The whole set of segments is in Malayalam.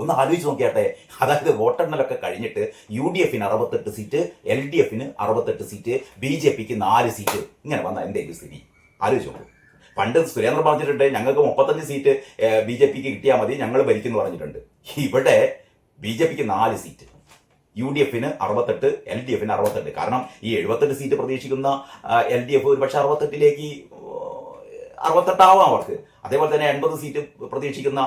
ഒന്ന് ആലോചിച്ച് നോക്കിയാട്ടെ. അതായത് വോട്ടെണ്ണലൊക്കെ കഴിഞ്ഞിട്ട് UDF 68 seat, LDF 68 seat, BJP 4 seat, ഇങ്ങനെ വന്ന എന്തെങ്കിലും സ്ഥിതി ആലോചിച്ച് നോക്കും. പണ്ട് സുരേന്ദ്രൻ പറഞ്ഞിട്ടുണ്ട് ഞങ്ങൾക്ക് 35 സീറ്റ് BJP കിട്ടിയാൽ മതി, ഞങ്ങൾ ഭരിക്കുന്നു പറഞ്ഞിട്ടുണ്ട്. ഇവിടെ BJP 4 സീറ്റ്, UDF 68, LDF 68. കാരണം ഈ 78 സീറ്റ് പ്രതീക്ഷിക്കുന്ന LDF ഒരു പക്ഷേ 68 ആവാം അവർക്ക്. അതേപോലെ തന്നെ 80 സീറ്റ് പ്രതീക്ഷിക്കുന്ന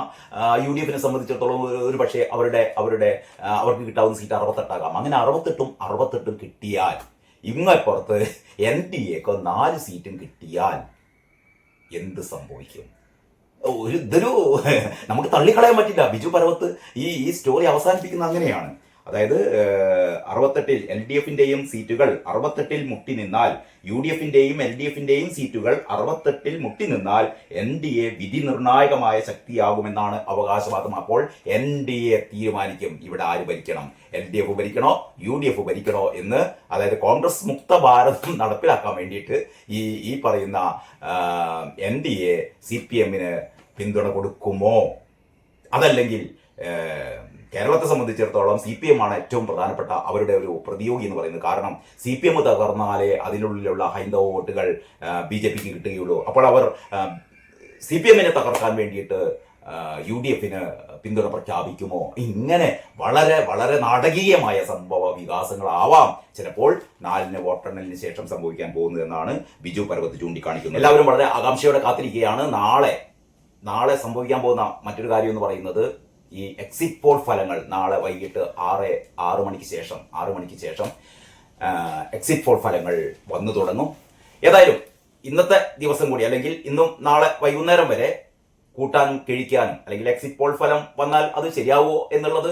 UDF സംബന്ധിച്ചിടത്തോളം ഒരു പക്ഷേ അവർക്ക് കിട്ടാവുന്ന സീറ്റ് 68 ആകാം. അങ്ങനെ 68 കിട്ടിയാൽ ഇങ്ങപ്പുറത്ത് NDAക്ക് 4 സീറ്റും കിട്ടിയാൽ എന്ത് സംഭവിക്കും? ഇതൊരു നമുക്ക് തള്ളിക്കളയാൻ പറ്റില്ല. ബിജു പർവത്ത് ഈ സ്റ്റോറി അവസാനിപ്പിക്കുന്ന അങ്ങനെയാണ്. അതായത് 68 LDF സീറ്റുകൾ 68 മുട്ടി നിന്നാൽ, UDF LDF സീറ്റുകൾ 68 മുട്ടി നിന്നാൽ NDA വിധി നിർണായകമായ ശക്തിയാകുമെന്നാണ് അവകാശവാദം. അപ്പോൾ NDA തീരുമാനിക്കും ഇവിടെ ആര് ഭരിക്കണം, LDF ഭരിക്കണോ UDF ഭരിക്കണോ എന്ന്. അതായത് കോൺഗ്രസ് മുക്ത ഭാരതം നടപ്പിലാക്കാൻ വേണ്ടിയിട്ട് ഈ പറയുന്ന NDA CPM പിന്തുണ കൊടുക്കുമോ? അതല്ലെങ്കിൽ കേരളത്തെ സംബന്ധിച്ചിടത്തോളം CPM ആണ് ഏറ്റവും പ്രധാനപ്പെട്ട അവരുടെ ഒരു പ്രതിയോഗി എന്ന് പറയുന്നത്. കാരണം CPM തകർന്നാലേ അതിനുള്ളിലുള്ള ഹൈന്ദവ വോട്ടുകൾ BJPക്ക് കിട്ടുകയുള്ളൂ. അപ്പോൾ അവർ CPM തകർക്കാൻ വേണ്ടിയിട്ട് UDF പിന്തുണ പ്രഖ്യാപിക്കുമോ? ഇങ്ങനെ വളരെ വളരെ നാടകീയമായ സംഭവ വികാസങ്ങളാവാം ചിലപ്പോൾ 4 വോട്ടെണ്ണലിന് ശേഷം സംഭവിക്കാൻ പോകുന്നതെന്നാണ് ബിജു പർവത്ത് ചൂണ്ടിക്കാണിക്കുന്നത്. എല്ലാവരും വളരെ ആകാംക്ഷയോടെ കാത്തിരിക്കുകയാണ്. നാളെ സംഭവിക്കാൻ പോകുന്ന മറ്റൊരു കാര്യം എന്ന് പറയുന്നത് ഈ എക്സിറ്റ് പോൾ ഫലങ്ങൾ നാളെ വൈകിട്ട് 6 മണിക്ക് ശേഷം എക്സിറ്റ് പോൾ ഫലങ്ങൾ വന്നു തുടങ്ങും. ഏതായാലും ഇന്നത്തെ ദിവസം കൂടി, അല്ലെങ്കിൽ ഇന്നും നാളെ വൈകുന്നേരം വരെ കൂട്ടാനും കിഴിക്കാനും, അല്ലെങ്കിൽ എക്സിറ്റ് പോൾ ഫലം വന്നാൽ അത് ശരിയാവുമോ എന്നുള്ളത്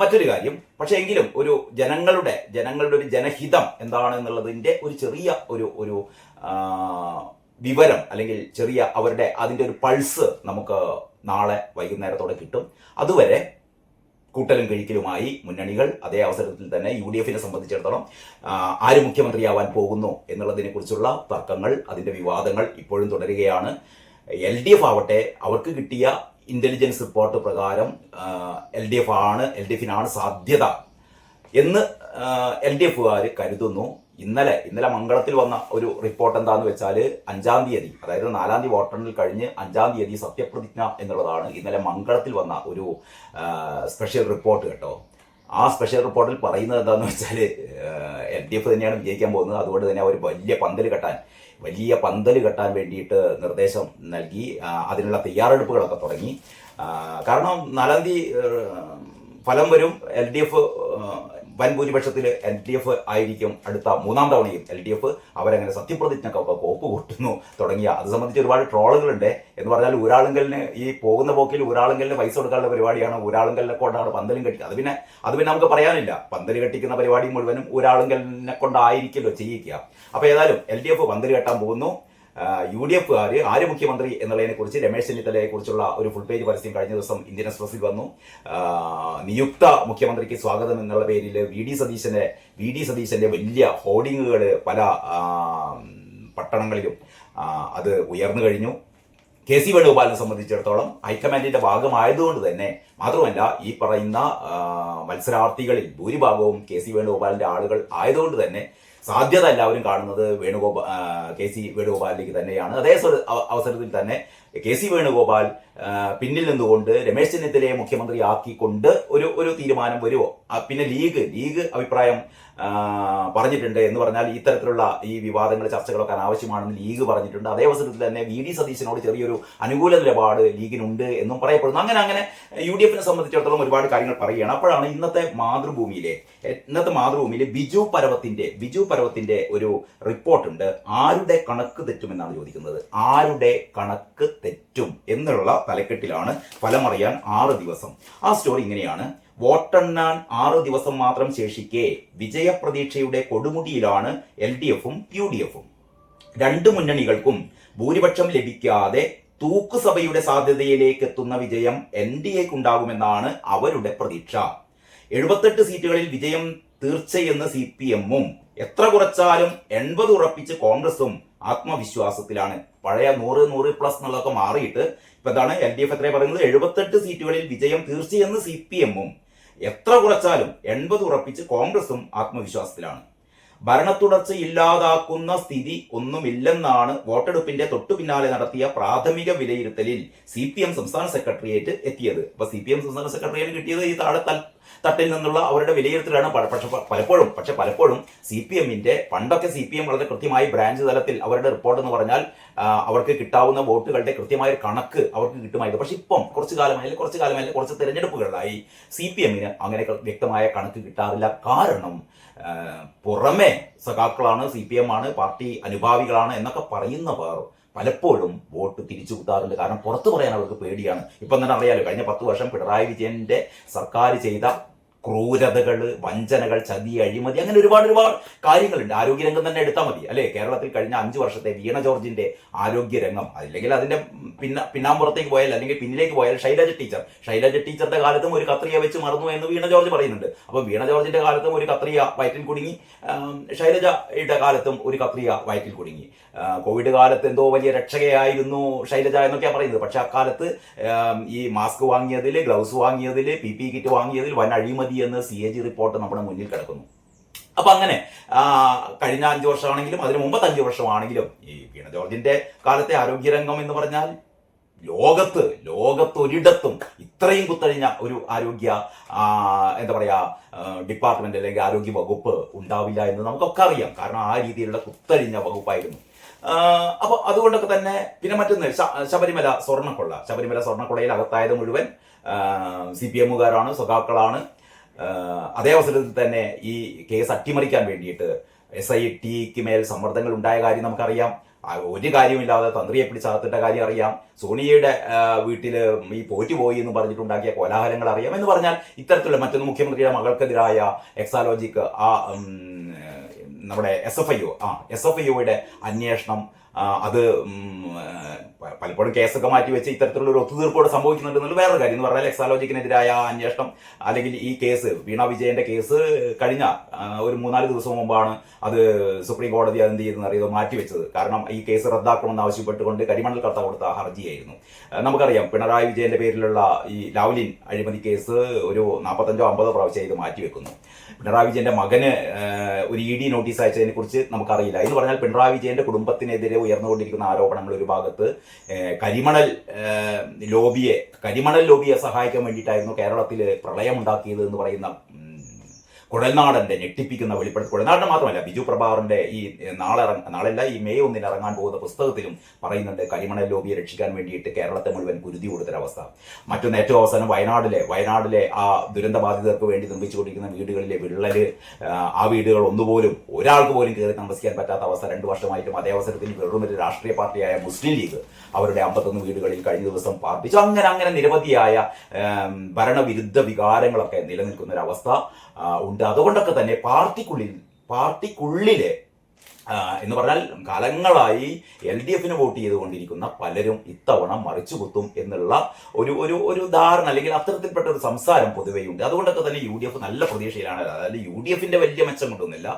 മറ്റൊരു കാര്യം. പക്ഷേ എങ്കിലും ഒരു ജനങ്ങളുടെ ഒരു ജനഹിതം എന്താണെന്നുള്ളതിൻ്റെ ഒരു ചെറിയ ഒരു വിവരം, അല്ലെങ്കിൽ ചെറിയ അതിൻ്റെ ഒരു പൾസ് നമുക്ക് നാളെ വൈകുന്നേരത്തോടെ കിട്ടും. അതുവരെ കൂട്ടലും കഴിക്കലുമായി മുന്നണികൾ. അതേ അവസരത്തിൽ തന്നെ UDF സംബന്ധിച്ചിടത്തോളം ആര് മുഖ്യമന്ത്രിയാവാൻ പോകുന്നു എന്നുള്ളതിനെ കുറിച്ചുള്ള തർക്കങ്ങൾ, അതിൻ്റെ വിവാദങ്ങൾ ഇപ്പോഴും തുടരുകയാണ്. LDF ആവട്ടെ, അവർക്ക് കിട്ടിയ ഇന്റലിജൻസ് റിപ്പോർട്ട് പ്രകാരം LDFനാണ് സാധ്യത എന്ന് LDFകാർ കരുതുന്നു. ഇന്നലെ മംഗളത്തിൽ വന്ന ഒരു റിപ്പോർട്ട് എന്താന്ന് വെച്ചാൽ 5-ാം തീയതി, അതായത് 4-ാം തീയതി വോട്ടെണ്ണൽ കഴിഞ്ഞ് 5-ാം തീയതി സത്യപ്രതിജ്ഞ എന്നുള്ളതാണ് ഇന്നലെ മംഗളത്തിൽ വന്ന ഒരു സ്പെഷ്യൽ റിപ്പോർട്ട് കേട്ടോ. ആ സ്പെഷ്യൽ റിപ്പോർട്ടിൽ പറയുന്നത് എന്താണെന്ന് വെച്ചാൽ LDF തന്നെയാണ് വിജയിക്കാൻ പോകുന്നത്. അതുകൊണ്ട് തന്നെ അവർ വലിയ പന്തൽ കെട്ടാൻ വേണ്ടിയിട്ട് നിർദ്ദേശം നൽകി. അതിനുള്ള തയ്യാറെടുപ്പുകളൊക്കെ തുടങ്ങി. കാരണം 4-ാം തീയതി ഫലം വരും. LDF വൻ ഭൂരിപക്ഷത്തിൽ LDF ആയിരിക്കും അടുത്ത 3-ാം തവണയും. LDF അവരങ്ങനെ സത്യപ്രതിജ്ഞക്കൊക്കെ കോപ്പ് കൂട്ടുന്നു തുടങ്ങിയ അത് സംബന്ധിച്ച് ഒരുപാട് ട്രോളുകളുണ്ട്. എന്ന് പറഞ്ഞാൽ ഊരാളുങ്കലിന് ഈ പോകുന്ന പോക്കിൽ ഊരാളുങ്കലിന് പൈസ കൊടുക്കാനുള്ള പരിപാടിയാണ്. ഊരാളുങ്കലിനെ കൊണ്ടാണ് പന്തലും കെട്ടിക്കുക. അത് പിന്നെ നമുക്ക് പറയാനില്ല. പന്തൽ കെട്ടിക്കുന്ന പരിപാടി മുഴുവനും ഊരാളുങ്കലിനെ കൊണ്ടായിരിക്കുമല്ലോ ചെയ്യിക്കുക. അപ്പോൾ ഏതായാലും LDF പന്തൽ കെട്ടാൻ പോകുന്നു. UDFകാർ ആര് മുഖ്യമന്ത്രി എന്നുള്ളതിനെ കുറിച്ച് രമേശ് ചെന്നിത്തലയെ കുറിച്ചുള്ള ഒരു ഫുൾ പേജ് പരസ്യം കഴിഞ്ഞ ദിവസം ഇന്ത്യൻ എക്സ്പ്രസിൽ വന്നു. നിയുക്ത മുഖ്യമന്ത്രിക്ക് സ്വാഗതം എന്നുള്ള പേരിൽ വി ഡി സതീശന്റെ വലിയ ഹോർഡിങ്ങുകൾ പല പട്ടണങ്ങളിലും അത് ഉയർന്നു കഴിഞ്ഞു. KC വേണുഗോപാലിനെ സംബന്ധിച്ചിടത്തോളം ഹൈക്കമാൻഡിന്റെ ഭാഗമായതുകൊണ്ട് തന്നെ, മാത്രമല്ല ഈ പറയുന്ന മത്സരാർത്ഥികളിൽ ഭൂരിഭാഗവും KC വേണുഗോപാലിന്റെ ആളുകൾ ആയതുകൊണ്ട് തന്നെ സാധ്യത എല്ലാവരും കാണുന്നത് KC വേണുഗോപാലിലേക്ക് തന്നെയാണ്. അതേ അവസരത്തിൽ തന്നെ KC വേണുഗോപാൽ പിന്നിൽ നിന്നുകൊണ്ട് രമേശ് ചെന്നിത്തലയെ മുഖ്യമന്ത്രിയാക്കിക്കൊണ്ട് ഒരു തീരുമാനം വരുമോ? പിന്നെ ലീഗ് അഭിപ്രായം പറഞ്ഞിട്ടുണ്ട്. എന്ന് പറഞ്ഞാൽ ഇത്തരത്തിലുള്ള ഈ വിവാദങ്ങൾ ചർച്ചകളൊക്കെ അനാവശ്യമാണെന്ന് ലീഗ് പറഞ്ഞിട്ടുണ്ട്. അതേ അവസരത്തിൽ തന്നെ VD സതീശനോട് ചെറിയൊരു അനുകൂല നിലപാട് ലീഗിനുണ്ട് എന്നും പറയപ്പെടുന്നു. അങ്ങനെ UDF സംബന്ധിച്ചിടത്തോളം ഒരുപാട് കാര്യങ്ങൾ പറയുകയാണ്. അപ്പോഴാണ് ഇന്നത്തെ മാതൃഭൂമിയിലെ ബിജു പർവത്തിന്റെ ഒരു റിപ്പോർട്ടുണ്ട്. ആരുടെ കണക്ക് തെറ്റുമെന്നാണ് ചോദിക്കുന്നത്. ആരുടെ കണക്ക് തെറ്റും എന്നുള്ള തലക്കെട്ടിലാണ് ഫലമറിയാൻ 6 ദിവസം. ആ സ്റ്റോറി ഇങ്ങനെയാണ്. വോട്ടെണ്ണാൻ 6 ദിവസം മാത്രം ശേഷിക്കെ വിജയപ്രതീക്ഷയുടെ കൊടുമുടിയിലാണ് LDFും UDFും. 2 മുന്നണികൾക്കും ഭൂരിപക്ഷം ലഭിക്കാതെ തൂക്കുസഭയുടെ സാധ്യതയിലേക്ക് എത്തുന്ന വിജയം NDAക്കുണ്ടാകുമെന്നാണ് അവരുടെ പ്രതീക്ഷ. 78 സീറ്റുകളിൽ വിജയം തീർച്ചയെന്ന് CPMും എത്ര കുറച്ചാലും 80 ഉറപ്പിച്ച് കോൺഗ്രസും ആത്മവിശ്വാസത്തിലാണ്. പഴയ 100+ എന്നുള്ളതൊക്കെ മാറിയിട്ട് ഇപ്പൊ എന്താണ് LDF എത്രയാണ് പറയുന്നത്? 78 സീറ്റുകളിൽ വിജയം തീർച്ചയെന്ന് CPM-ഉം എത്ര കുറച്ചാലും 80 ഉറപ്പിച്ച് കോൺഗ്രസും ആത്മവിശ്വാസത്തിലാണ്. ഭരണത്തുടർച്ച ഇല്ലാതാക്കുന്ന സ്ഥിതി ഒന്നുമില്ലെന്നാണ് വോട്ടെടുപ്പിന്റെ തൊട്ടു പിന്നാലെ നടത്തിയ പ്രാഥമിക വിലയിരുത്തലിൽ CPM സംസ്ഥാന സെക്രട്ടേറിയറ്റ് എത്തിയത്. അപ്പൊ CPM സംസ്ഥാന സെക്രട്ടേറിയറ്റ് കിട്ടിയത് ഈ താഴെ തട്ടിൽ നിന്നുള്ള അവരുടെ വിലയിരുത്തലാണ്. പക്ഷെ പലപ്പോഴും CPM-ന്റെ പണ്ടൊക്കെ CPM വളരെ കൃത്യമായി ബ്രാഞ്ച് തലത്തിൽ അവരുടെ റിപ്പോർട്ട് എന്ന് പറഞ്ഞാൽ അവർക്ക് കിട്ടാവുന്ന വോട്ടുകളുടെ കൃത്യമായ ഒരു കണക്ക് അവർക്ക് കിട്ടുമായിരുന്നു. പക്ഷെ ഇപ്പം കുറച്ച് തെരഞ്ഞെടുപ്പുകളിലായി CPM-ന് അങ്ങനെ വ്യക്തമായ കണക്ക് കിട്ടാറില്ല. കാരണം പുറമെ സഖാക്കളാണ്, CPM ആണ്, പാർട്ടി അനുഭാവികളാണ് എന്നൊക്കെ പറയുന്നവർ പലപ്പോഴും വോട്ട് തിരിച്ചു കുത്താറുണ്ട്. കാരണം പുറത്തു പറയാൻ അവർക്ക് പേടിയാണ്. ഇപ്പം തന്നെ അറിയാലോ, കഴിഞ്ഞ 10 വർഷം പിണറായി വിജയന്റെ സർക്കാർ ചെയ്ത ക്രൂരതകൾ, വഞ്ചനകൾ, ചതി, അഴിമതി, അങ്ങനെ ഒരുപാട് കാര്യങ്ങളുണ്ട്. ആരോഗ്യരംഗം തന്നെ എടുത്താൽ മതി അല്ലെ. കേരളത്തിൽ കഴിഞ്ഞ 5 വർഷത്തെ വീണ ജോർജിന്റെ ആരോഗ്യരംഗം, അല്ലെങ്കിൽ അതിന്റെ പിന്നാമ്പുറത്തേക്ക് പോയാൽ, അല്ലെങ്കിൽ പിന്നിലേക്ക് പോയാൽ ശൈലജ ടീച്ചറുടെ കാലത്തും ഒരു കത്രിയ വെച്ച് മറന്നു എന്ന് വീണ ജോർജ് പറയുന്നുണ്ട്. അപ്പൊ വീണ ജോർജിന്റെ കാലത്തും ഒരു കത്രിയ വയറ്റിൽ കുടുങ്ങി, ശൈലജയുടെ കാലത്തും ഒരു കത്രിയ വയറ്റിൽ കുടുങ്ങി. കോവിഡ് കാലത്ത് എന്തോ വലിയ രക്ഷകയായിരുന്നു ശൈലജ എന്നൊക്കെയാണ് പറയുന്നത്. പക്ഷെ അക്കാലത്ത് ഈ മാസ്ക് വാങ്ങിയതിൽ, ഗ്ലൗസ് വാങ്ങിയതിൽ, PPE കിറ്റ് വാങ്ങിയതിൽ വൻ അഴിമതി എന്ന് CAG റിപ്പോർട്ട് നമ്മുടെ മുന്നിൽ കിടക്കുന്നു. അപ്പൊ അങ്ങനെ കഴിഞ്ഞ 5 വർഷമാണെങ്കിലും അതിന് മുമ്പത്തെ 5 വർഷമാണെങ്കിലും ഈ വീണ ജോർജിന്റെ കാലത്തെ ആരോഗ്യരംഗം എന്ന് പറഞ്ഞാൽ ലോകത്തൊരിടത്തും ഇത്രയും കുത്തഴിഞ്ഞ ഒരു ആരോഗ്യ ഡിപ്പാർട്ട്മെന്റ് അല്ലെങ്കിൽ ആരോഗ്യ വകുപ്പ് ഉണ്ടാവില്ല എന്ന് നമുക്കൊക്കെ അറിയാം. കാരണം ആ രീതിയിലുള്ള കുത്തഴിഞ്ഞ വകുപ്പായിരുന്നു. അപ്പൊ അതുകൊണ്ടൊക്കെ തന്നെ പിന്നെ മറ്റൊന്ന് ശബരിമല സ്വർണ്ണക്കൊള്ളയിൽ അകത്തായത് മുഴുവൻ CPM-കാരാണ്, സഖാക്കളാണ്. അതേ അവസരത്തിൽ തന്നെ ഈ കേസ് അട്ടിമറിക്കാൻ വേണ്ടിയിട്ട് SIT-ക്ക് മേൽ സമ്മർദ്ദങ്ങൾ ഉണ്ടായ കാര്യം നമുക്കറിയാം. ഒരു കാര്യമില്ലാതെ തന്ത്രിയെ പിടിച്ചകത്തിട്ട കാര്യം അറിയാം. സോണിയയുടെ വീട്ടില് ഈ പോയി എന്ന് പറഞ്ഞിട്ടുണ്ടാക്കിയ കോലാഹലങ്ങൾ അറിയാം. എന്ന് പറഞ്ഞാൽ ഇത്തരത്തിലുള്ള മറ്റൊന്ന് മുഖ്യമന്ത്രിയുടെ മകൾക്കെതിരായ എക്സാലോജിക്ക് നമ്മുടെ SFIO-യുടെ അന്വേഷണം, അത് പലപ്പോഴും കേസൊക്കെ മാറ്റിവെച്ച് ഇത്തരത്തിലുള്ള ഒരു ഒത്തുതീർപ്പോടെ സംഭവിക്കുന്നുണ്ട് എന്നുള്ള വേറൊരു കാര്യം. എന്ന് പറഞ്ഞാൽ എക്സാലോജിക്കിനെതിരായ അന്വേഷണം, അല്ലെങ്കിൽ ഈ കേസ്, വീണ വിജയന്റെ കേസ് കഴിഞ്ഞ ഒരു 3-4 ദിവസം മുമ്പാണ് അത് സുപ്രീം കോടതി എന്ത് ചെയ്തെന്ന് അറിയാതെ മാറ്റിവെച്ചത്. കാരണം ഈ കേസ് റദ്ദാക്കണമെന്ന് ആവശ്യപ്പെട്ടുകൊണ്ട് കരിമണൽ കർത്ത കൊടുത്ത ഹർജിയായിരുന്നു. നമുക്കറിയാം പിണറായി വിജയന്റെ പേരിലുള്ള ഈ ലാവ്ലിൻ അഴിമതി കേസ് ഒരു 45-50 പ്രാവശ്യം ഇത് മാറ്റിവെക്കുന്നു. പിണറായി വിജയന്റെ മകന് ഒരു ED നോട്ടീസ് അയച്ചതിനെ കുറിച്ച് നമുക്കറിയില്ല. എന്ന് പറഞ്ഞാൽ പിണറായി വിജയന്റെ കുടുംബത്തിനെതിരെ ഉയർന്നുകൊണ്ടിരിക്കുന്ന ആരോപണങ്ങൾ ഒരു ഭാഗത്ത് കരിമണൽ ലോബിയെ സഹായിക്കാൻ വേണ്ടിയിട്ടായിരുന്നു കേരളത്തിൽ പ്രളയമുണ്ടാക്കിയത് എന്ന് പറയുന്ന കുഴൽനാടന്റെ ഞെട്ടിപ്പിക്കുന്ന വെളിപ്പെടുത്തൽ. കുഴൽനാടൻ മാത്രമല്ല, ബിജു പ്രഭാകറിന്റെ ഈ ഈ മെയ് 1 ഇറങ്ങാൻ പോകുന്ന പുസ്തകത്തിലും പറയുന്നുണ്ട് കരിമണൽ ലോബിയെ രക്ഷിക്കാൻ വേണ്ടിയിട്ട് കേരളത്തെ മുഴുവൻ കുരുതി കൊടുത്തൊരവസ്ഥ. മറ്റൊന്ന് ഏറ്റവും അവസാനം വയനാടിലെ ആ ദുരന്തബാധിതർക്ക് വേണ്ടി നിർമ്മിച്ചുകൊണ്ടിരിക്കുന്ന വീടുകളിലെ വിള്ളല്, ആ വീടുകൾ ഒന്നുപോലും ഒരാൾക്ക് പോലും കയറി താമസിക്കാൻ പറ്റാത്ത അവസ്ഥ 2 വർഷമായിട്ടും. അതേ അവസരത്തിൽ വെറുമൊരു രാഷ്ട്രീയ പാർട്ടിയായ മുസ്ലിം ലീഗ് അവരുടെ 51 വീടുകളിൽ കഴിഞ്ഞ ദിവസം പാർപ്പിച്ചു. അങ്ങനെ നിരവധിയായ ഭരണവിരുദ്ധ വികാരങ്ങളൊക്കെ നിലനിൽക്കുന്ന ഒരവസ്ഥ ഉണ്ട്. അതുകൊണ്ടൊക്കെ തന്നെ പാർട്ടിക്കുള്ളിലെ എന്ന് പറഞ്ഞാൽ കാലങ്ങളായി LDF-ന് വോട്ട് ചെയ്തുകൊണ്ടിരിക്കുന്ന പലരും ഇത്തവണ മറിച്ചുകുത്തും എന്നുള്ള ഒരു ധാരണ, അല്ലെങ്കിൽ അത്തരത്തിൽപ്പെട്ട ഒരു സംസാരം പൊതുവെയുണ്ട്. അതുകൊണ്ടൊക്കെ തന്നെ UDF നല്ല പ്രതീക്ഷയിലാണ്. അതായത് UDF-ന്റെ വലിയ മെച്ചം കൊണ്ടൊന്നുമില്ല,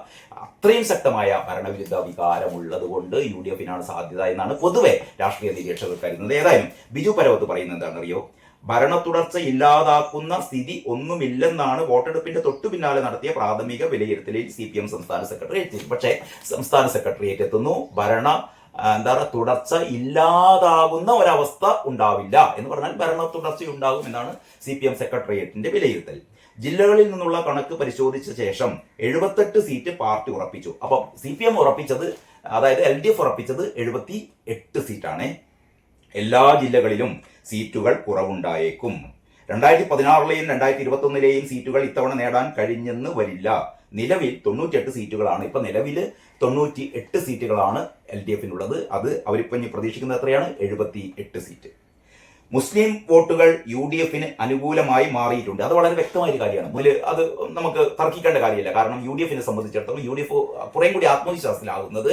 അത്രയും ശക്തമായ ഭരണവിരുദ്ധ വികാരമുള്ളത് കൊണ്ട് UDF-നാണ് സാധ്യത എന്നാണ് പൊതുവെ രാഷ്ട്രീയ നിരീക്ഷകർ കരുതുന്നത്. ഏതായാലും ബിജു പരവത്ത് പറയുന്നത് എന്താണെന്നറിയോ? ഭരണത്തുടർച്ച ഇല്ലാതാക്കുന്ന സ്ഥിതി ഒന്നുമില്ലെന്നാണ് വോട്ടെടുപ്പിന്റെ തൊട്ടു പിന്നാലെ നടത്തിയ പ്രാഥമിക വിലയിരുത്തലിൽ CPM സംസ്ഥാന സെക്രട്ടേറിയറ്റ്. പക്ഷേ സംസ്ഥാന സെക്രട്ടേറിയറ്റ് എത്തുന്നു, തുടർച്ച ഇല്ലാതാകുന്ന ഒരവസ്ഥ ഉണ്ടാവില്ല എന്ന് പറഞ്ഞാൽ ഭരണ തുടർച്ചയുണ്ടാകും എന്നാണ് CPM സെക്രട്ടേറിയറ്റിന്റെ വിലയിരുത്തൽ. ജില്ലകളിൽ നിന്നുള്ള കണക്ക് പരിശോധിച്ച ശേഷം 78 സീറ്റ് പാർട്ടി ഉറപ്പിച്ചു. അപ്പം CPM ഉറപ്പിച്ചത്, അതായത് LDF ഉറപ്പിച്ചത് 78 സീറ്റാണ്. എല്ലാ ജില്ലകളിലും സീറ്റുകൾ കുറവുണ്ടായേക്കും. 2016-ലെയും 2021-ലെയും സീറ്റുകൾ ഇത്തവണ നേടാൻ കഴിഞ്ഞെന്ന് വരില്ല. നിലവിൽ 98 സീറ്റുകളാണ്. ഇപ്പൊ നിലവിൽ 98 സീറ്റുകളാണ് LDF-നുള്ളത്. അത് അവരിപ്പം പ്രതീക്ഷിക്കുന്നത് എത്രയാണ്? 78 സീറ്റ്. മുസ്ലിം വോട്ടുകൾ UDF-ന് അനുകൂലമായി മാറിയിട്ടുണ്ട്. അത് വളരെ വ്യക്തമായ ഒരു കാര്യമാണ്. അത് നമുക്ക് തർക്കിക്കേണ്ട കാര്യമില്ല. കാരണം UDF-നെ സംബന്ധിച്ചിടത്തോളം UDF കുറേ കൂടി ആത്മവിശ്വാസത്തിലാകുന്നത്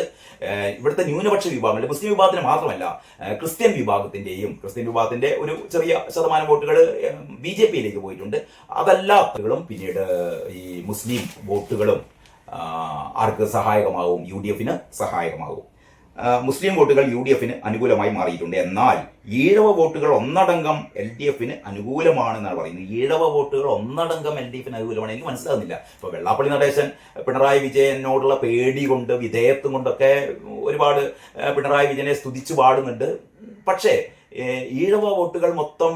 ഇവിടുത്തെ ന്യൂനപക്ഷ വിഭാഗങ്ങളുടെ, മുസ്ലിം വിഭാഗത്തിന് മാത്രമല്ല, ക്രിസ്ത്യൻ വിഭാഗത്തിന്റെ ഒരു ചെറിയ ശതമാനം വോട്ടുകൾ BJP-യിലേക്ക് പോയിട്ടുണ്ട്. അതല്ലാത്തകളും പിന്നീട് ഈ മുസ്ലിം വോട്ടുകളും ആർക്ക് സഹായകമാവും? UDF-ന് സഹായകമാകും. മുസ്ലിം വോട്ടുകൾ UDFന് അനുകൂലമായി മാറിയിട്ടുണ്ട്. എന്നാൽ ഈഴവ വോട്ടുകൾ ഒന്നടങ്കം LDFന് അനുകൂലമാണെന്നാണ് പറയുന്നത്. ഈഴവ വോട്ടുകൾ ഒന്നടങ്കം LDFന് അനുകൂലമാണ്. എനിക്ക് മനസ്സിലാകുന്നില്ല. ഇപ്പോൾ വെള്ളാപ്പള്ളി നടേശൻ പിണറായി വിജയനോടുള്ള പേടി കൊണ്ട് വിധേയത്വം കൊണ്ടൊക്കെ ഒരുപാട് പിണറായി വിജയനെ സ്തുതിച്ച് പാടുന്നുണ്ട്. പക്ഷേ ഈഴവ വോട്ടുകൾ മൊത്തം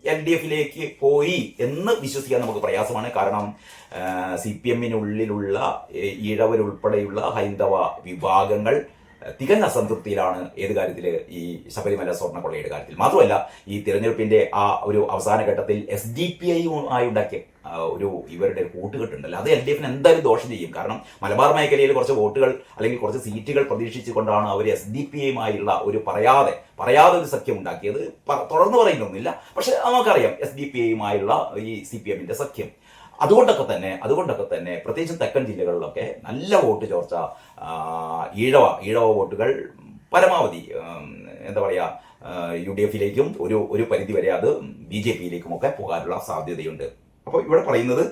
LDFിലേക്ക് പോയി എന്ന് വിശ്വസിക്കാൻ നമുക്ക് പ്രയാസമാണ്. കാരണം CPMനുള്ളിലുള്ള ഈഴവരുൾപ്പെടെയുള്ള ഹൈന്ദവ വിഭാഗങ്ങൾ തികഞ്ഞ അസംതൃപ്തിയിലാണ് ഏത് കാര്യത്തിൽ, ഈ ശബരിമല സ്വർണ്ണക്കൊള്ളയുടെ കാര്യത്തിൽ. മാത്രമല്ല ഈ തിരഞ്ഞെടുപ്പിന്റെ ആ ഒരു അവസാന ഘട്ടത്തിൽ SDPI ഉണ്ടാക്കിയ ഒരു ഇവരുടെ കൂട്ടുകെട്ടുണ്ടല്ലോ, അത് LDFന് എന്തായാലും ദോഷം ചെയ്യും. കാരണം മലബാർ മേഖലയിൽ കുറച്ച് വോട്ടുകൾ അല്ലെങ്കിൽ കുറച്ച് സീറ്റുകൾ പ്രതീക്ഷിച്ചുകൊണ്ടാണ് അവർ SDPIയുമായുള്ള ഒരു പറയാതെ ഒരു സഖ്യം ഉണ്ടാക്കിയത്. തുടർന്ന് പറയുന്നൊന്നുമില്ല, പക്ഷെ നമുക്കറിയാം SDPIയുമായുള്ള ഈ CPMന്റെ സഖ്യം. അതുകൊണ്ടൊക്കെ തന്നെ പ്രത്യേകിച്ചും തെക്കൻ ജില്ലകളിലൊക്കെ നല്ല വോട്ട് ചോർച്ച, ഈഴവ വോട്ടുകൾ പരമാവധി എന്താ പറയുക UDFിലേക്കും ഒരു പരിധിവരെ അത് BJPയിലേക്കും ഒക്കെ പോകാനുള്ള സാധ്യതയുണ്ട്. അപ്പോൾ ഇവിടെ പറയുന്നത്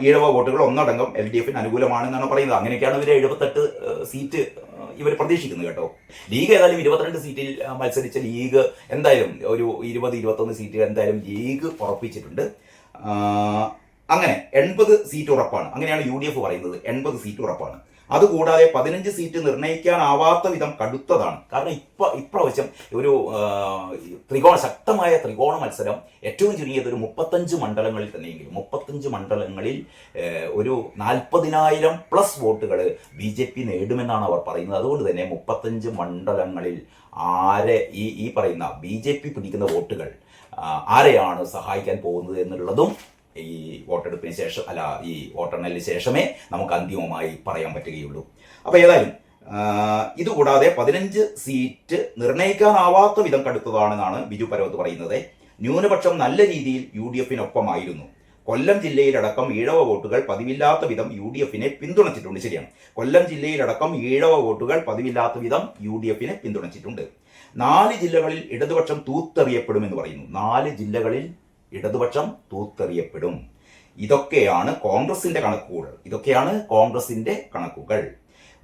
ഈഴവ വോട്ടുകൾ ഒന്നടങ്കം LDFന് അനുകൂലമാണെന്നാണ് പറയുന്നത്. അങ്ങനെയൊക്കെയാണ് ഇവർ 78 സീറ്റ് ഇവർ പ്രതീക്ഷിക്കുന്നത് കേട്ടോ. ലീഗ് ഏതായാലും 22 സീറ്റിൽ മത്സരിച്ച ലീഗ് എന്തായാലും ഒരു 20-21 സീറ്റ് എന്തായാലും ലീഗ് ഉറപ്പിച്ചിട്ടുണ്ട്. അങ്ങനെ 80 സീറ്റ് ഉറപ്പാണ്. അങ്ങനെയാണ് UDF പറയുന്നത്, 80 സീറ്റ് ഉറപ്പാണ്. അതുകൂടാതെ 15 സീറ്റ് നിർണ്ണയിക്കാനാവാത്ത വിധം കടുത്തതാണ്. കാരണം ഇപ്രാവശ്യം ഒരു ശക്തമായ ത്രികോണ മത്സരം ഏറ്റവും ചുരുങ്ങിയത് ഒരു 35 മണ്ഡലങ്ങളിൽ തന്നെയെങ്കിലും 35 മണ്ഡലങ്ങളിൽ ഒരു 40,000+ വോട്ടുകൾ BJP നേടുമെന്നാണ് അവർ പറയുന്നത്. അതുകൊണ്ട് തന്നെ 35 മണ്ഡലങ്ങളിൽ ആരെ ഈ പറയുന്ന BJP പിടിക്കുന്ന വോട്ടുകൾ ആരെയാണ് സഹായിക്കാൻ പോകുന്നത് എന്നുള്ളതും ഈ വോട്ടെടുപ്പിന് ശേഷം ഈ വോട്ടെണ്ണലിന് ശേഷമേ നമുക്ക് അന്തിമമായി പറയാൻ പറ്റുകയുള്ളൂ. അപ്പോൾ ഏതായാലും ഇതുകൂടാതെ 15 സീറ്റ് നിർണ്ണയിക്കാനാവാത്ത വിധം കടുത്തതാണെന്നാണ് ബിജു പരവത്ത് പറയുന്നത്. ന്യൂനപക്ഷം നല്ല രീതിയിൽ UDFനൊപ്പമായിരുന്നു. കൊല്ലം ജില്ലയിലടക്കം ഈഴവ വോട്ടുകൾ പതിവില്ലാത്ത വിധം UDFനെ പിന്തുണച്ചിട്ടുണ്ട്. ശരിയാണ്, കൊല്ലം ജില്ലയിലടക്കം ഈഴവ വോട്ടുകൾ പതിവില്ലാത്ത വിധം UDFനെ പിന്തുണച്ചിട്ടുണ്ട്. 4 ജില്ലകളിൽ ഇടതുപക്ഷം തൂത്തെറിയപ്പെടുമെന്ന് പറയുന്നു. 4 ജില്ലകളിൽ ഇടതുപക്ഷം തൂത്തെറിയപ്പെടും. ഇതൊക്കെയാണ് കോൺഗ്രസിന്റെ കണക്കുകൾ.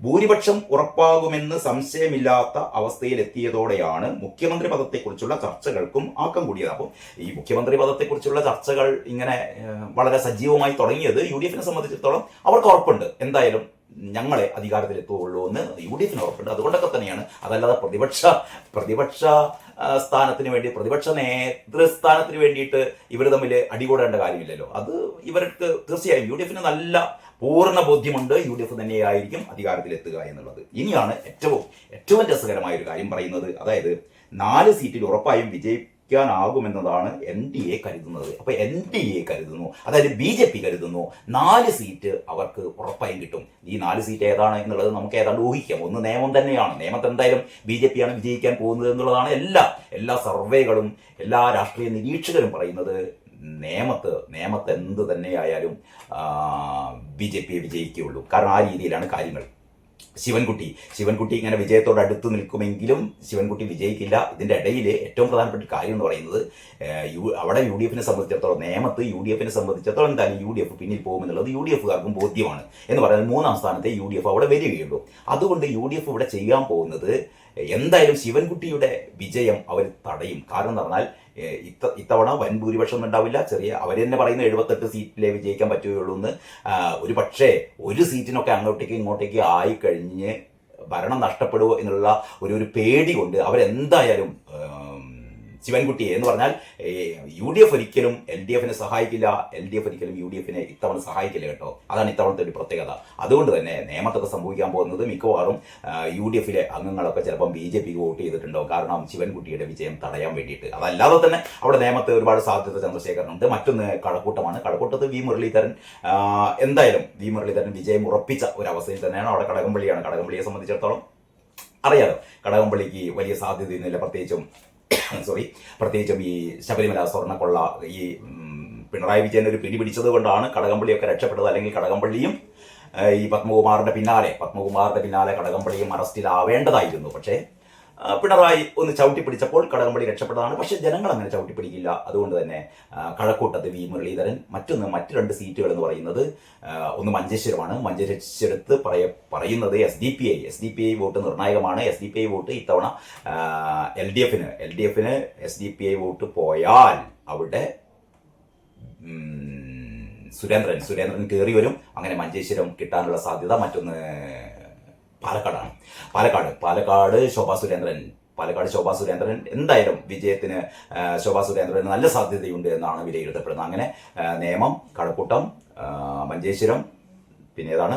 ഭൂരിപക്ഷം ഉറപ്പാകുമെന്ന് സംശയമില്ലാത്ത അവസ്ഥയിലെത്തിയതോടെയാണ് മുഖ്യമന്ത്രി പദത്തെക്കുറിച്ചുള്ള ചർച്ചകൾക്കും ആക്കം കൂടിയത്. അപ്പോൾ ഈ മുഖ്യമന്ത്രി പദത്തെക്കുറിച്ചുള്ള ചർച്ചകൾ ഇങ്ങനെ വളരെ സജീവമായി തുടങ്ങിയത് UDFനെ സംബന്ധിച്ചിടത്തോളം അവർക്ക് ഉറപ്പുണ്ട്, എന്തായാലും ഞങ്ങളെ അധികാരത്തിലെത്തുകയുള്ളൂ എന്ന് UDFന് ഉറപ്പുണ്ട്. അതുകൊണ്ടൊക്കെ തന്നെയാണ്. അതല്ലാതെ പ്രതിപക്ഷ സ്ഥാനത്തിന് വേണ്ടി, പ്രതിപക്ഷ നേതൃസ്ഥാനത്തിന് വേണ്ടിയിട്ട് ഇവർ തമ്മിൽ അടികൂടേണ്ട കാര്യമില്ലല്ലോ. അത് ഇവർക്ക് തീർച്ചയായും UDFന് നല്ല പൂർണ്ണ ബോധ്യമുണ്ട്, UDF തന്നെയായിരിക്കും അധികാരത്തിലെത്തുക എന്നുള്ളത്. ഇനിയാണ് ഏറ്റവും രസകരമായ ഒരു കാര്യം പറയുന്നത്. അതായത് 4 സീറ്റിൽ ഉറപ്പായും വിജയിക്കാനാകുമെന്നതാണ് NDA കരുതുന്നത്. അപ്പോൾ NDA കരുതുന്നു, അതായത് BJP കരുതുന്നു 4 സീറ്റ് അവർക്ക് ഉറപ്പായും കിട്ടും. ഈ 4 സീറ്റ് ഏതാണ് എന്നുള്ളത് നമുക്ക് ഏതാണ്ട് ഊഹിക്കാം. ഒന്ന് നിയമം തന്നെയാണ്. നിയമത്തെ എന്തായാലും BJPയാണ് വിജയിക്കാൻ പോകുന്നത് എന്നുള്ളതാണ് എല്ലാ സർവേകളും എല്ലാ രാഷ്ട്രീയ നിരീക്ഷകരും പറയുന്നത്. നിയമത്ത് എന്ത് തന്നെയായാലും BJP വിജയിക്കുകയുള്ളൂ. കാരണം ആ രീതിയിലാണ് കാര്യങ്ങൾ. ശിവൻകുട്ടി ഇങ്ങനെ വിജയത്തോട് അടുത്ത് നിൽക്കുമെങ്കിലും ശിവൻകുട്ടി വിജയിക്കില്ല. ഇതിൻ്റെ ഇടയിൽ ഏറ്റവും പ്രധാനപ്പെട്ട കാര്യം എന്ന് പറയുന്നത് അവിടെ UDFനെ സംബന്ധിച്ചിടത്തോളം, നേമത്ത് UDFനെ സംബന്ധിച്ചിടത്തോളം എന്തായാലും UDF പിന്നിൽ പോകുമെന്നുള്ളത് UDFകാർക്കും ബോധ്യമാണ്. എന്ന് പറയുന്നത് 3ാം സ്ഥാനത്തെ UDF അവിടെ വരികയുള്ളൂ. അതുകൊണ്ട് UDF ഇവിടെ ചെയ്യാൻ പോകുന്നത് എന്തായാലും ശിവൻകുട്ടിയുടെ വിജയം അവർ തടയും. കാരണം എന്ന് പറഞ്ഞാൽ ഇത്തവണ വൻ ഭൂരിപക്ഷം ഉണ്ടാവില്ല. അവർ തന്നെ പറയുന്ന 78 സീറ്റിലേ വിജയിക്കാൻ പറ്റുകയുള്ളൂ എന്ന്. ഒരു പക്ഷേ ഒരു സീറ്റിനൊക്കെ അങ്ങോട്ടേക്ക് ഇങ്ങോട്ടേക്ക് ആയിക്കഴിഞ്ഞ് ഭരണം നഷ്ടപ്പെടുമോ എന്നുള്ള ഒരു പേടി കൊണ്ട് അവരെന്തായാലും ശിവൻകുട്ടിയെ എന്ന് പറഞ്ഞാൽ UDF ഒരിക്കലും LDFനെ സഹായിക്കില്ല, LDF ഒരിക്കലും UDFനെ ഇത്തവണ സഹായിക്കില്ല കേട്ടോ. അതാണ് ഇത്തവണത്തെ ഒരു പ്രത്യേകത. അതുകൊണ്ട് തന്നെ നിയമത്തൊക്കെ സംഭവിക്കാൻ പോകുന്നത് മിക്കവാറും UDFിലെ അംഗങ്ങളൊക്കെ ചിലപ്പം BJPക്ക് വോട്ട് ചെയ്തിട്ടുണ്ടോ, കാരണം ശിവൻകുട്ടിയുടെ വിജയം തടയാൻ വേണ്ടിയിട്ട്. അതല്ലാതെ തന്നെ അവിടെ നിയമത്ത് ഒരുപാട് സാധ്യത ചന്ദ്രശേഖരനുണ്ട്. മറ്റൊന്ന് കഴക്കൂട്ടമാണ്. കഴക്കൂട്ടത്ത് വി മുരളീധരൻ വിജയം ഉറപ്പിച്ച ഒരവസ്ഥയിൽ തന്നെയാണ്. അവിടെ കടകംപള്ളിയെ സംബന്ധിച്ചിടത്തോളം അറിയാലോ, കടകംപള്ളിക്ക് വലിയ സാധ്യതയൊന്നുമില്ല. പ്രത്യേകിച്ചും ഈ ശബരിമല സ്വർണ്ണക്കൊള്ള ഈ പിണറായി വിജയൻ ഒരു പിടിപിടിച്ചത് കൊണ്ടാണ് കടകംപള്ളിയൊക്കെ രക്ഷപ്പെട്ടത്. അല്ലെങ്കിൽ കടകംപള്ളിയും ഈ പത്മകുമാറിന്റെ പിന്നാലെ കടകംപള്ളിയും അറസ്റ്റിലാവേണ്ടതായിരുന്നു. പക്ഷേ പിണറായി ഒന്ന് ചവിട്ടിപ്പിടിച്ചപ്പോൾ കടകംപള്ളി രക്ഷപ്പെട്ടതാണ്. പക്ഷേ ജനങ്ങൾ അങ്ങനെ ചവിട്ടിപ്പിടിക്കില്ല. അതുകൊണ്ട് തന്നെ കഴക്കൂട്ടത്ത് വി മുരളീധരൻ, മറ്റ് 2 സീറ്റുകൾ എന്ന് പറയുന്നത് ഒന്ന് മഞ്ചേശ്വരമാണ്. മഞ്ചേശ്വരത്ത് പറയുന്നത് S D P I vote നിർണായകമാണ്. S D P I vote ഇത്തവണ എൽ ഡി എഫിന് S D P I vote പോയാൽ അവിടെ സുരേന്ദ്രൻ കയറി വരും. അങ്ങനെ മഞ്ചേശ്വരം കിട്ടാനുള്ള സാധ്യത. മറ്റൊന്ന് പാലക്കാട് ശോഭാ സുരേന്ദ്രൻ എന്തായാലും വിജയത്തിന് ശോഭാ സുരേന്ദ്രന് നല്ല സാധ്യതയുണ്ട് എന്നാണ് വിലയിരുത്തപ്പെടുന്നത്. അങ്ങനെ നേമം, കഴക്കൂട്ടം, മഞ്ചേശ്വരം, പിന്നെ ഏതാണ്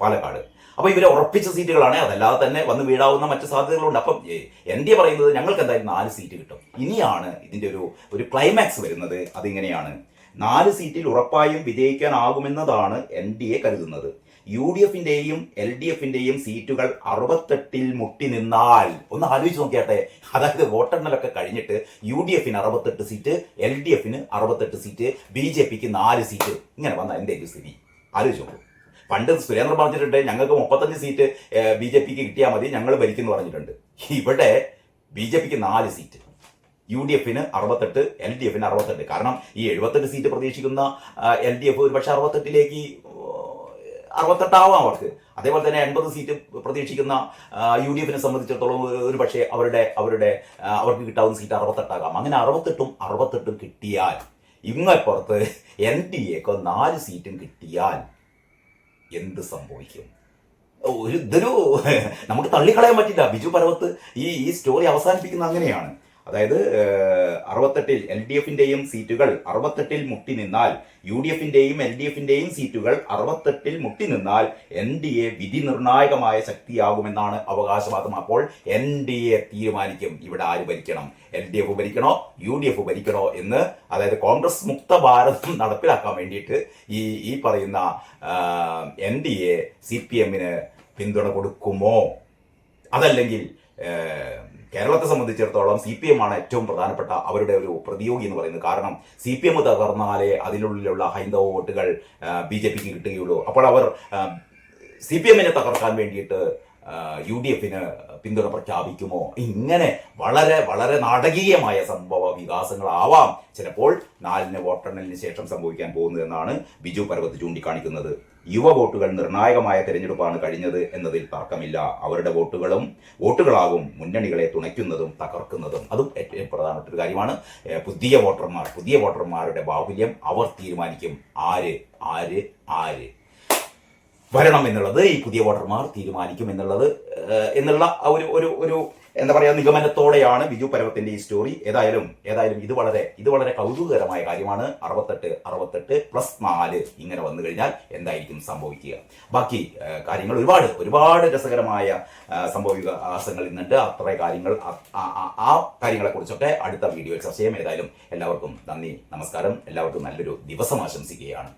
പാലക്കാട്. അപ്പോൾ ഇവരെ ഉറപ്പിച്ച സീറ്റുകളാണ്. അതല്ലാതെ തന്നെ വന്ന് വീഴാവുന്ന മറ്റു സാധ്യതകളുണ്ട്. അപ്പം എൻഡിഎ പറയുന്നത് ഞങ്ങൾക്ക് എന്തായാലും 4 സീറ്റ് കിട്ടും. ഇനിയാണ് ഇതിൻ്റെ ഒരു ക്ലൈമാക്സ് വരുന്നത്. അതിങ്ങനെയാണ്: 4 സീറ്റിൽ ഉറപ്പായും വിജയിക്കാനാകുമെന്നതാണ് എൻഡിഎ കരുതുന്നത്. യു ഡി എഫിന്റെയും എൽ ഡി എഫിന്റെയും സീറ്റുകൾ 68-ൽ മുട്ടി നിന്നാൽ, ഒന്ന് ആലോചിച്ച് നോക്കിയാട്ടെ. അതായത് വോട്ടെണ്ണലൊക്കെ കഴിഞ്ഞിട്ട് യു ഡി എഫിന് 68 സീറ്റ്, എൽ ഡി എഫിന് 68 സീറ്റ്, BJPക്ക് 4 സീറ്റ്, ഇങ്ങനെ വന്ന എന്തായിരിക്കും സ്ഥിതി? ആലോചിച്ച് നോക്കൂ. പണ്ട് സുരേന്ദ്രൻ പറഞ്ഞിട്ടുണ്ട് ഞങ്ങൾക്ക് 35 സീറ്റ് BJPക്ക് കിട്ടിയാൽ മതി, ഞങ്ങൾ ഭരിക്കുന്നു പറഞ്ഞിട്ടുണ്ട്. ഇവിടെ BJPക്ക് 4 സീറ്റ്, യു ഡി എഫിന് 68, എൽ ഡി എഫിന് 68. കാരണം ഈ 78 സീറ്റ് പ്രതീക്ഷിക്കുന്ന എൽ ഡി എഫ് ഒരു പക്ഷേ 68-ലേക്ക് 68 ആവാം അവർക്ക്. അതേപോലെ തന്നെ 80 സീറ്റ് പ്രതീക്ഷിക്കുന്ന യു ഡി എഫിനെ സംബന്ധിച്ചിടത്തോളം ഒരു പക്ഷേ അവർക്ക് കിട്ടാവുന്ന സീറ്റ് 68 ആകാം. അങ്ങനെ 68 കിട്ടിയാൽ ഇങ്ങപ്പുറത്ത് NDAക്ക് 4 സീറ്റും കിട്ടിയാൽ എന്ത് സംഭവിക്കും? ഇതൊരു നമുക്ക് തള്ളിക്കളയാൻ പറ്റില്ല. ബിജു പരവത്ത് ഈ സ്റ്റോറി അവസാനിപ്പിക്കുന്ന അങ്ങനെയാണ്. അതായത് 68-ൽ എൽ ഡി എഫിന്റെയും സീറ്റുകൾ 68-ൽ മുട്ടി നിന്നാൽ, യു ഡി എഫിന്റെയും എൽ ഡി എഫിന്റെയും സീറ്റുകൾ 68-ൽ മുട്ടി നിന്നാൽ NDA വിധി നിർണായകമായ ശക്തിയാകുമെന്നാണ് അവകാശവാദം. അപ്പോൾ NDA തീരുമാനിക്കും ഇവിടെ ആര് ഭരിക്കണം, LDF ഭരിക്കണോ യു ഡി എഫ് ഭരിക്കണോ എന്ന്. അതായത് കോൺഗ്രസ് മുക്ത ഭാരതം നടപ്പിലാക്കാൻ വേണ്ടിയിട്ട് ഈ പറയുന്ന NDA CPM-ന് പിന്തുണ കൊടുക്കുമോ? അതല്ലെങ്കിൽ കേരളത്തെ സംബന്ധിച്ചിടത്തോളം CPM ആണ് ഏറ്റവും പ്രധാനപ്പെട്ട അവരുടെ ഒരു പ്രതിയോഗി എന്ന് പറയുന്നത്. കാരണം CPM തകർന്നാലേ അതിനുള്ളിലുള്ള ഹൈന്ദവ വോട്ടുകൾ BJPക്ക് കിട്ടുകയുള്ളൂ. അപ്പോൾ അവർ CPM-നെ തകർക്കാൻ വേണ്ടിയിട്ട് UDF-ന് പിന്തുണ പ്രഖ്യാപിക്കുമോ? ഇങ്ങനെ വളരെ വളരെ നാടകീയമായ സംഭവ വികാസങ്ങളാവാം ചിലപ്പോൾ 4-ന് വോട്ടെണ്ണലിന് ശേഷം സംഭവിക്കാൻ പോകുന്നതെന്നാണ് ബിജു പരവത്ത് ചൂണ്ടിക്കാണിക്കുന്നത്. യുവ വോട്ടുകൾ നിർണായകമായ തെരഞ്ഞെടുപ്പാണ് കഴിഞ്ഞത് എന്നതിൽ തർക്കമില്ല. അവരുടെ വോട്ടുകളാകും മുന്നണികളെ തുണയ്ക്കുന്നതും തകർക്കുന്നതും. അതും ഏറ്റവും പ്രധാനപ്പെട്ട ഒരു കാര്യമാണ്. പുതിയ വോട്ടർമാരുടെ ബാഹുല്യം അവർ തീരുമാനിക്കും ആര് വരണം എന്നുള്ളത്. ഈ പുതിയ വോട്ടർമാർ തീരുമാനിക്കും എന്നുള്ള ഒരു എന്താ പറയുക നിഗമനത്തോടെയാണ് ബിജു പരവത്തിന്റെ ഈ സ്റ്റോറി. ഏതായാലും ഇത് വളരെ കൗതുകകരമായ കാര്യമാണ്. 68 + 4 ഇങ്ങനെ വന്നു കഴിഞ്ഞാൽ എന്തായിരിക്കും സംഭവിക്കുക? ബാക്കി കാര്യങ്ങൾ ഒരുപാട് രസകരമായ സംഭവ വികാസങ്ങൾ ഇന്നുണ്ട്. അത്ര കാര്യങ്ങൾ ആ കാര്യങ്ങളെ കുറിച്ചൊക്കെ അടുത്ത വീഡിയോയിൽ ചർച്ച ചെയ്യാം. ഏതായാലും എല്ലാവർക്കും നന്ദി, നമസ്കാരം. എല്ലാവർക്കും നല്ലൊരു ദിവസം ആശംസിക്കുകയാണ്.